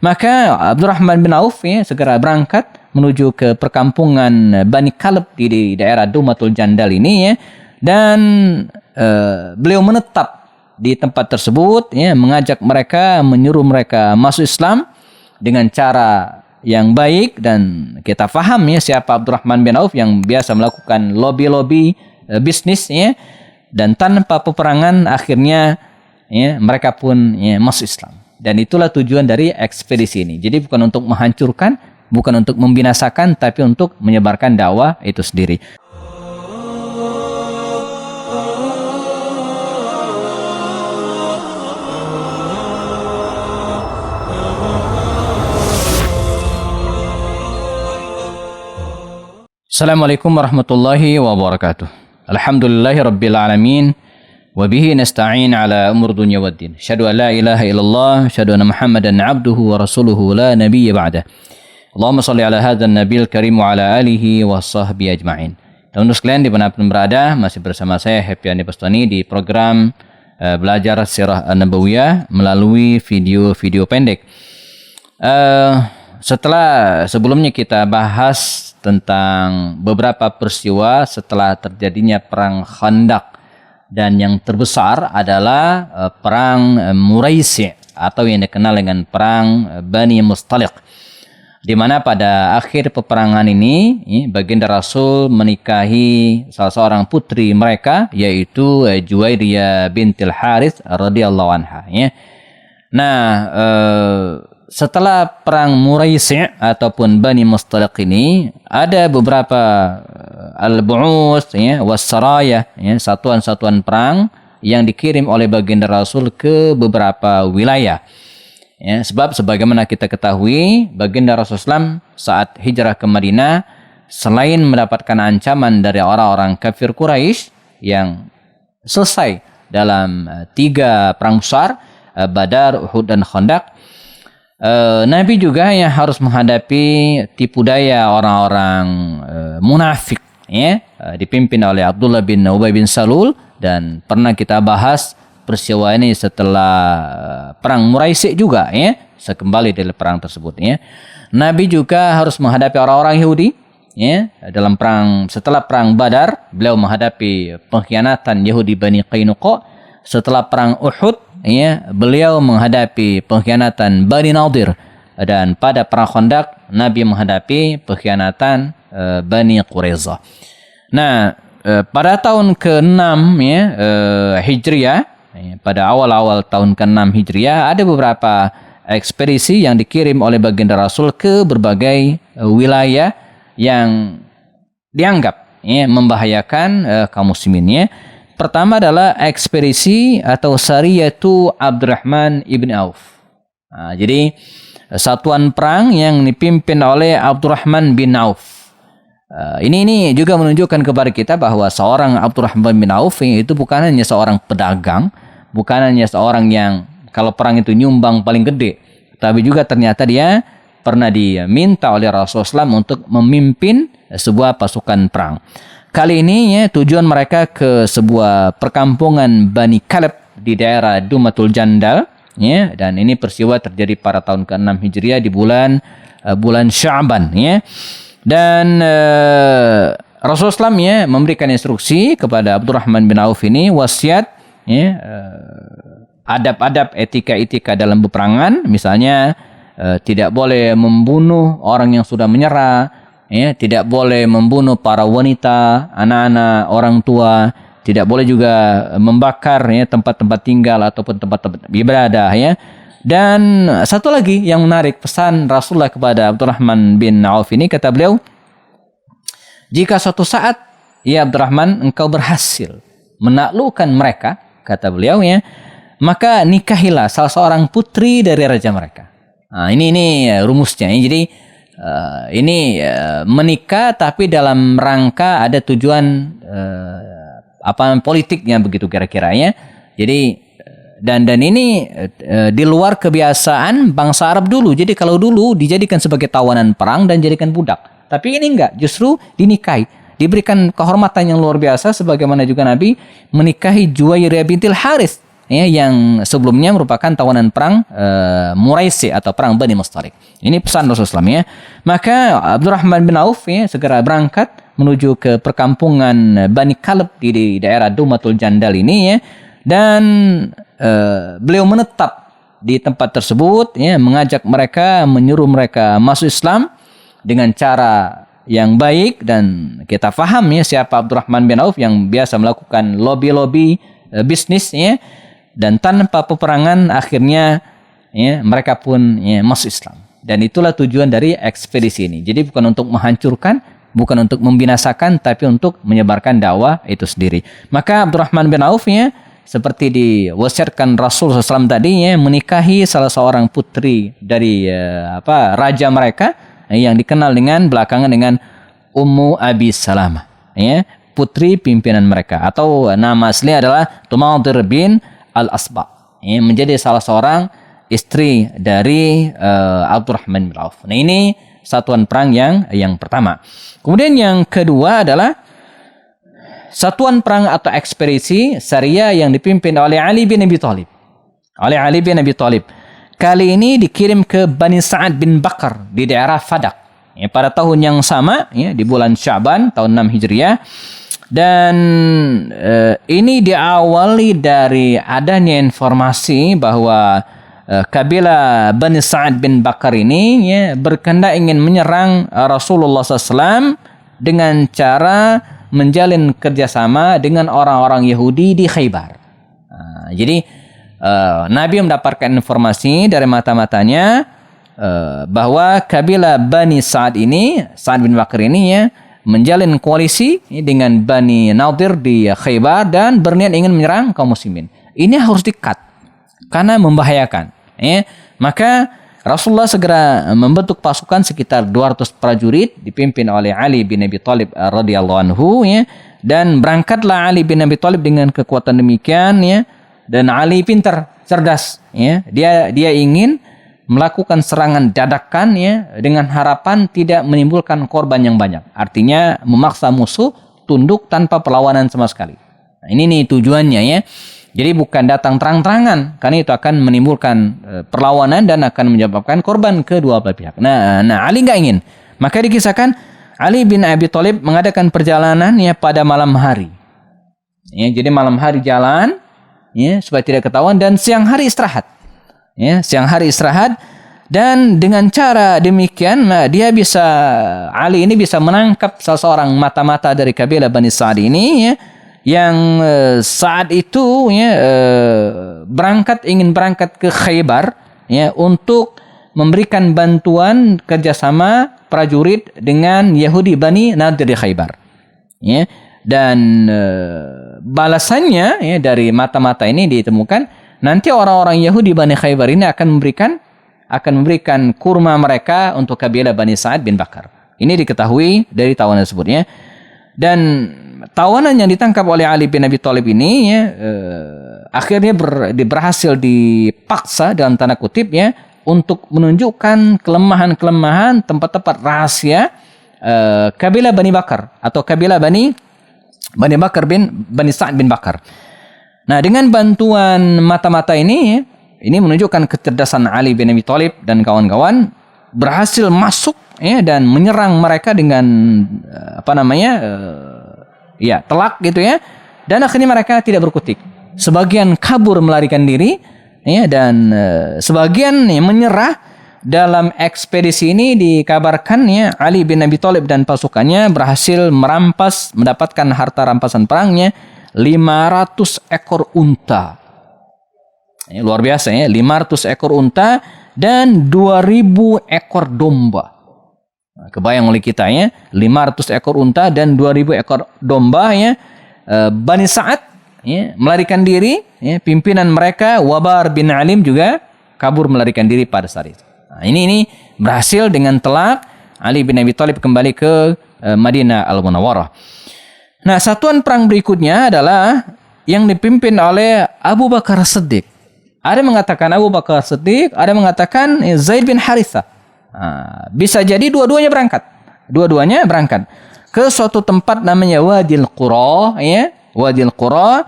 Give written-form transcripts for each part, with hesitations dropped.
Maka Abdurrahman bin Auf segera berangkat menuju ke perkampungan Bani Kalb di daerah Dumatul Jandal ini dan beliau menetap di tempat tersebut mengajak mereka, menyuruh mereka masuk Islam dengan cara yang baik. Dan kita faham siapa Abdurrahman bin Auf yang biasa melakukan lobby-lobby bisnis dan tanpa peperangan akhirnya mereka pun masuk Islam. Dan itulah tujuan dari ekspedisi ini. Jadi bukan untuk menghancurkan, bukan untuk membinasakan, tapi untuk menyebarkan dakwah itu sendiri. Assalamualaikum warahmatullahi wabarakatuh. Alhamdulillahi rabbil alamin. Wabihi nasta'in ala umur dunya waddin. Asyhadu an la ilaha illallah, asyhadu anna Muhammadan abduhu wa rasuluhu la nabiyya ba'dah. Allahumma shalli ala hadzal nabiyil karim wa ala alihi wa sahbihi ajma'in. Teman-teman sekalian dimanapun berada, masih bersama saya Happy Andi Bastoni di program belajar Sirah An-Nabawiyah melalui video-video pendek. Setelah sebelumnya kita bahas tentang beberapa peristiwa setelah terjadinya perang Khandaq, dan yang terbesar adalah perang Muraisi atau yang dikenal dengan perang Bani Mustaliq, di mana pada akhir peperangan ini baginda Rasul menikahi salah seorang putri mereka, yaitu Juwairiyah bintil Harits radhiyallahu anha. Nah, setelah perang Muraisi ataupun Bani Mustaliq ini ada beberapa al-bu'us was-saraya, satuan-satuan perang yang dikirim oleh baginda Rasul ke beberapa wilayah. Sebab sebagaimana kita ketahui, baginda Rasulullah saat hijrah ke Madinah, selain mendapatkan ancaman dari orang-orang kafir Quraisy yang selesai dalam 3 perang besar, Badar, Uhud, dan Khandaq, Nabi juga yang harus menghadapi tipu daya orang-orang munafik, dipimpin oleh Abdullah bin Ubay bin Salul. Dan pernah kita bahas peristiwa ini setelah perang Muraisi juga, sekembali dari perang tersebut. Nabi juga harus menghadapi orang-orang Yahudi, dalam perang setelah perang Badar, beliau menghadapi pengkhianatan Yahudi Bani Qainuqa. Setelah perang Uhud, beliau menghadapi pengkhianatan Bani Nadir, dan pada perang Khandaq Nabi menghadapi pengkhianatan Bani Quraiza. Nah, pada tahun ke-6 Hijriah, pada awal-awal tahun ke-6 Hijriah, ada beberapa ekspedisi yang dikirim oleh baginda Rasul ke berbagai wilayah yang dianggap membahayakan kaum muslimin. Pertama adalah ekspedisi atau Sariyatu Abdurrahman ibn Auf. Jadi satuan perang yang dipimpin oleh Abdurrahman bin Auf. Ini juga menunjukkan kepada kita bahwa seorang Abdurrahman bin Auf itu bukan hanya seorang pedagang, bukan hanya seorang yang kalau perang itu nyumbang paling gede, tapi juga ternyata dia pernah diminta oleh Rasulullah SAW untuk memimpin sebuah pasukan perang. Kali ini tujuan mereka ke sebuah perkampungan Bani Kalb di daerah Dumatul Jandal, dan ini peristiwa terjadi pada tahun ke-6 Hijriah di bulan Sya'ban, Dan Rasulullah SAW memberikan instruksi kepada Abdurrahman bin Auf ini, wasiat adab-adab, etika-etika dalam peperangan. Misalnya tidak boleh membunuh orang yang sudah menyerah, tidak boleh membunuh para wanita, anak-anak, orang tua, tidak boleh juga membakar tempat-tempat tinggal ataupun tempat-tempat ibadah. Dan satu lagi yang menarik, pesan Rasulullah kepada Abdurrahman bin Auf ini, kata beliau, jika suatu saat Abdurrahman engkau berhasil menaklukkan mereka, kata beliau, maka nikahilah salah seorang putri dari raja mereka. Nah, ini rumusnya. Jadi ini menikah tapi dalam rangka ada tujuan politiknya begitu kira-kira. Jadi dan ini di luar kebiasaan bangsa Arab dulu. Jadi kalau dulu dijadikan sebagai tawanan perang dan jadikan budak. Tapi ini enggak, justru dinikahi, diberikan kehormatan yang luar biasa, sebagaimana juga Nabi menikahi Juwairiyah bintil Harits ya, yang sebelumnya merupakan tawanan perang Muraisi atau perang Bani Mustalik. Ini pesan Rasulullah SAW, ya. Maka Abdurrahman bin Auf, ya, segera berangkat menuju ke perkampungan Bani Kalb di daerah Dumatul Jandal ini, ya, dan beliau menetap di tempat tersebut, ya, mengajak mereka, menyuruh mereka masuk Islam dengan cara yang baik. Dan kita faham, ya, siapa Abdurrahman bin Auf yang biasa melakukan lobby-lobby bisnis, ya, dan tanpa peperangan akhirnya, ya, mereka pun, ya, masuk Islam. Dan itulah tujuan dari ekspedisi ini. Jadi bukan untuk menghancurkan, bukan untuk membinasakan, tapi untuk menyebarkan dakwah itu sendiri. Maka Abdurrahman bin Auf, ya, seperti diwasiatkan Rasul SAW tadi, ya, menikahi salah seorang putri dari raja mereka, yang dikenal belakangan dengan Ummu Abi Salamah, ya, putri pimpinan mereka, atau nama asli adalah Tumadir bin Al-Asba, ya, menjadi salah seorang istri dari Abdurrahman bin Auf. Nah, ini satuan perang yang pertama. Kemudian yang kedua adalah satuan perang atau ekspedisi Syariah yang dipimpin oleh Ali bin Abi Thalib. Ali bin Abi Thalib kali ini dikirim ke Bani Sa'ad bin Bakar di daerah Fadak, ya, pada tahun yang sama, ya, di bulan Sya'ban tahun 6 Hijriah. Dan ini diawali dari adanya informasi bahwa kabilah Bani Sa'ad bin Bakar ini, ya, berkehendak ingin menyerang Rasulullah SAW dengan cara menjalin kerjasama dengan orang-orang Yahudi di Khaybar. Jadi Nabi mendapatkan informasi dari mata-matanya bahwa kabilah Bani Sa'ad ini, Sa'ad bin Bakar ini, ya, menjalin koalisi dengan Bani Nadir di Khaybar dan berniat ingin menyerang kaum muslimin. Ini harus di-cut karena membahayakan, ya. Maka Rasulullah segera membentuk pasukan sekitar 200 prajurit dipimpin oleh Ali bin Abi Thalib radhiyallahu anhu, ya, dan berangkatlah Ali bin Abi Thalib dengan kekuatan demikian, ya. Dan Ali pintar, cerdas, ya. Dia ingin melakukan serangan dadakan, ya, dengan harapan tidak menimbulkan korban yang banyak. Artinya memaksa musuh tunduk tanpa perlawanan sama sekali. Nah, ini nih tujuannya, ya. Jadi bukan datang terang-terangan, karena itu akan menimbulkan perlawanan dan akan menyebabkan korban kedua belah pihak. Nah, Ali nggak ingin. Maka dikisahkan Ali bin Abi Thalib mengadakan perjalanan, ya, pada malam hari. Ya, jadi malam hari jalan, ya, supaya tidak ketahuan, dan siang hari istirahat, ya, siang hari istirahat. Dan dengan cara demikian, Ali ini bisa menangkap salah seorang mata-mata dari kabilah Bani Sa'ad ini, ya, yang saat itu, ya, ingin berangkat ke Khaybar, ya, untuk memberikan bantuan kerjasama prajurit dengan Yahudi Bani Nadir di Khaybar, ya. Dan balasannya, ya, dari mata-mata ini ditemukan nanti orang-orang Yahudi Bani Khaybar ini akan memberikan kurma mereka untuk kabilah Bani Sa'ad bin Bakar. Ini diketahui dari tawanan tersebut, ya. Dan tawanan yang ditangkap oleh Ali bin Abi Thalib ini, ya, akhirnya berhasil dipaksa dalam tanda kutip, ya, untuk menunjukkan kelemahan-kelemahan tempat-tempat rahasia kabilah Bani Bakar atau kabilah Bani Sa'ad bin Bakar. Nah, dengan bantuan mata-mata ini, ya, ini menunjukkan kecerdasan Ali bin Abi Thalib dan kawan-kawan berhasil masuk, ya, dan menyerang mereka dengan telak gitu, ya. Dan akhirnya mereka tidak berkutik. Sebagian kabur melarikan diri, ya, dan sebagian, ya, menyerah. Dalam ekspedisi ini dikabarkan, ya, Ali bin Abi Thalib dan pasukannya berhasil mendapatkan harta rampasan perangnya 500 ekor unta. Ya, luar biasa, ya, 500 ekor unta dan 2000 ekor domba. Nah, kebayang oleh kita, ya, 500 ekor unta dan 2000 ekor domba, ya. Bani Sa'ad, ya, melarikan diri, ya, pimpinan mereka Wabar bin Alim juga kabur melarikan diri pada saat itu. Nah, ini berhasil dengan telak Ali bin Abi Thalib kembali ke Madinah Al-Munawwarah. Nah, satuan perang berikutnya adalah yang dipimpin oleh Abu Bakar Siddiq. Ada mengatakan Abu Bakar Siddiq, ada mengatakan Zaid bin Harithah. Nah, bisa jadi dua-duanya berangkat ke suatu tempat namanya Wadil Qura, ya, Wadil Qura,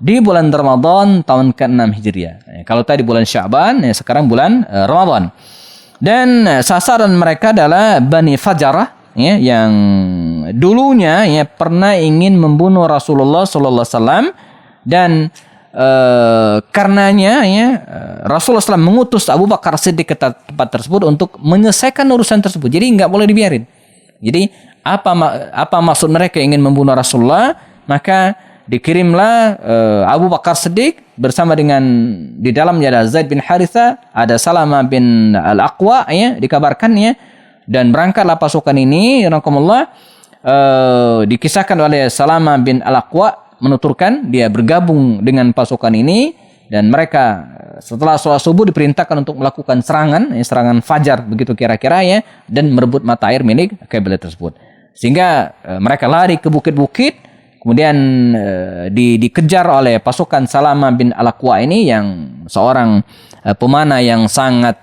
di bulan Ramadan tahun ke-6 Hijriah. Kalau tadi bulan Sya'ban, sekarang bulan Ramadan. Dan sasaran mereka adalah Bani Fajarah, yang dulunya pernah ingin membunuh Rasulullah sallallahu alaihi wasallam, dan karenanya Rasulullah SAW mengutus Abu Bakar Siddiq ke tempat tersebut untuk menyelesaikan urusan tersebut. Jadi nggak boleh dibiarin. Jadi apa maksud mereka ingin membunuh Rasulullah? Maka dikirimlah Abu Bakar Siddiq bersama dengan di dalamnya ada Zaid bin Haritha, ada Salama bin Al-Aqwa, dikabarkan, dan berangkatlah pasukan ini, rahimakumullah. Dikisahkan oleh Salama bin Al-Aqwa menuturkan dia bergabung dengan pasukan ini, dan mereka setelah sholat subuh diperintahkan untuk melakukan serangan fajar begitu kira-kira, dan merebut mata air milik kabilah tersebut. Sehingga mereka lari ke bukit-bukit, kemudian dikejar oleh pasukan Salama bin Al-Aqwa ini, yang seorang pemanah yang sangat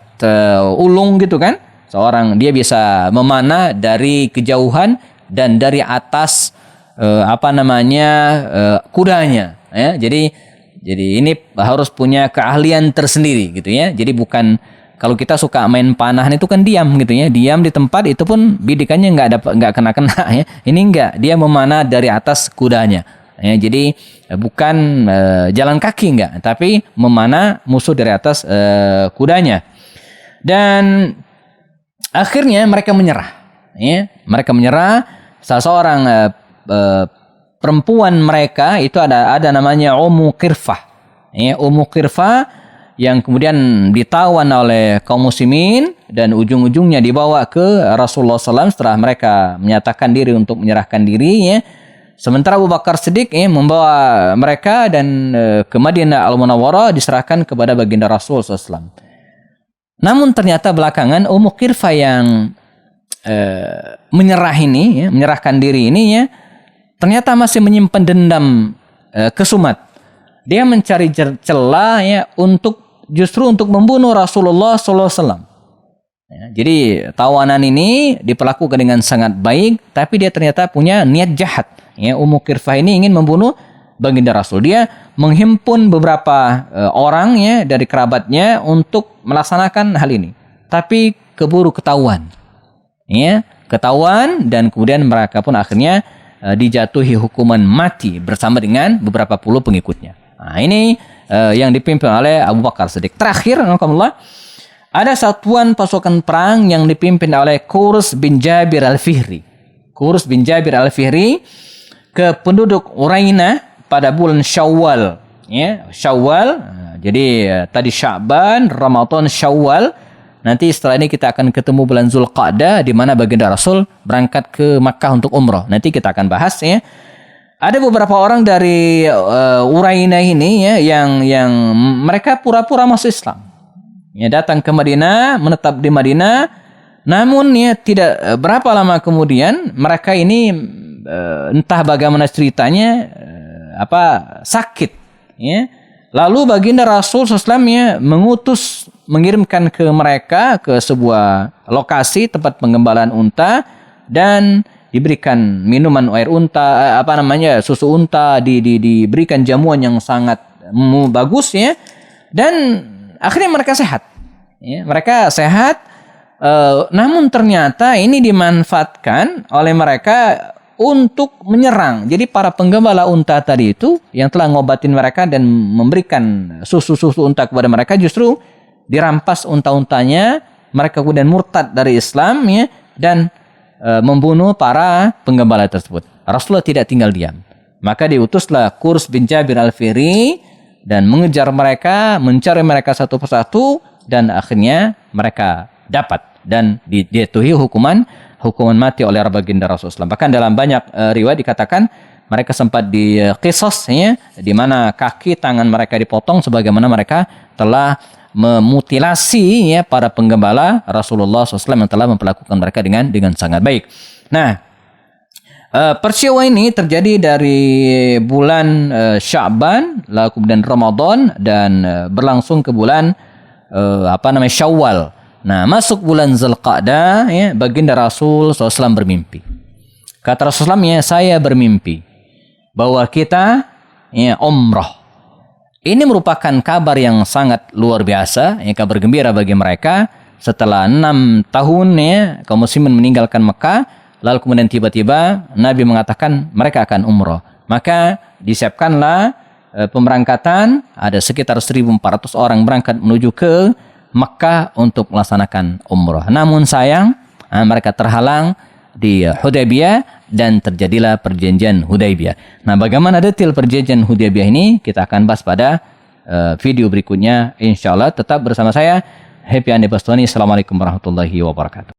ulung gitu kan. Dia bisa memanah dari kejauhan dan dari atas kudanya, Jadi ini harus punya keahlian tersendiri gitu ya. Jadi bukan kalau kita suka main panahan itu kan diam gitu ya. Diam di tempat itu pun bidikannya nggak kena-kena, Ini enggak, dia memanah dari atas kudanya. Jadi bukan jalan kaki enggak, tapi memanah musuh dari atas kudanya. Dan akhirnya mereka menyerah. Mereka menyerah. Salah seorang perempuan mereka itu ada namanya Ummu Qirfah. Ummu Qirfah yang kemudian ditawan oleh kaum muslimin dan ujung-ujungnya dibawa ke Rasulullah SAW setelah mereka menyatakan diri untuk menyerahkan diri. Sementara Abu Bakar Siddiq membawa mereka dan ke Madinah Al-Munawwarah, diserahkan kepada baginda Rasul SAW. Namun ternyata belakangan Ummu Qirfah yang menyerahkan diri ini, ternyata masih menyimpan dendam kesumat. Dia mencari celah justru untuk membunuh Rasulullah SAW. Jadi tawanan ini diperlakukan dengan sangat baik, tapi dia ternyata punya niat jahat. Ummu Qirfah ini ingin membunuh baginda Rasul. Dia menghimpun beberapa orang dari kerabatnya untuk melaksanakan hal ini, tapi keburu ketahuan. Ketahuan, dan kemudian mereka pun akhirnya dijatuhi hukuman mati bersama dengan beberapa puluh pengikutnya. Nah, ini yang dipimpin oleh Abu Bakar Siddiq. Terakhir, ada satuan pasukan perang yang dipimpin oleh Qurs bin Jabir Al-Fihri. Qurs bin Jabir Al-Fihri ke penduduk Urainah pada bulan Syawal. Syawal. Jadi tadi Sya'ban, Ramadan, Syawal. Nanti setelah ini kita akan ketemu bulan Zulqa'dah, di mana baginda Rasul berangkat ke Makkah untuk umrah. Nanti kita akan bahas. Ada beberapa orang dari Urainah ini yang mereka pura-pura masuk Islam. Datang ke Madinah, menetap di Madinah. Namun tidak berapa lama kemudian mereka ini entah bagaimana ceritanya sakit. Lalu baginda Rasul SAW mengirimkan ke mereka ke sebuah lokasi tempat pengembalaan unta, dan diberikan minuman air unta, susu unta, diberikan jamuan yang sangat bagus, dan akhirnya mereka sehat. Mereka sehat, namun ternyata ini dimanfaatkan oleh mereka untuk menyerang. Jadi para penggembala unta tadi itu yang telah ngobatin mereka dan memberikan susu unta kepada mereka, justru dirampas unta-untanya. Mereka kemudian murtad dari Islam dan membunuh para penggembala tersebut. Rasulullah tidak tinggal diam. Maka diutuslah Qurs bin Jabir Al-Fihri dan mengejar mereka, mencari mereka satu persatu, dan akhirnya mereka dapat dan dijatuhi hukuman mati oleh baginda Rasulullah. Bahkan dalam banyak riwayat dikatakan mereka sempat diqisas, di mana kaki tangan mereka dipotong sebagaimana mereka telah memutilasi para penggembala Rasulullah SAW yang telah memperlakukan mereka dengan sangat baik. Nah, peristiwa ini terjadi dari bulan Sya'ban, lalu kemudian Ramadan, dan berlangsung ke bulan Syawal. Nah, masuk bulan Zulqa'dah, baginda Rasul SAW bermimpi. Kata Rasulullah, saya bermimpi bahwa kita umrah. Ini merupakan kabar yang sangat luar biasa, ya, kabar gembira bagi mereka. Setelah 6 tahun ya, kaum muslimin meninggalkan Mekah, lalu kemudian tiba-tiba Nabi mengatakan mereka akan umroh. Maka disiapkanlah pemberangkatan, ada sekitar 1.400 orang berangkat menuju ke Mekah untuk melaksanakan umroh. Namun sayang, mereka terhalang di Hudaybiyah dan terjadilah perjanjian Hudaybiyah. Nah, bagaimana detail perjanjian Hudaybiyah ini kita akan bahas pada video berikutnya insyaallah. Tetap bersama saya Happy Andi Bastoni. Assalamualaikum warahmatullahi wabarakatuh.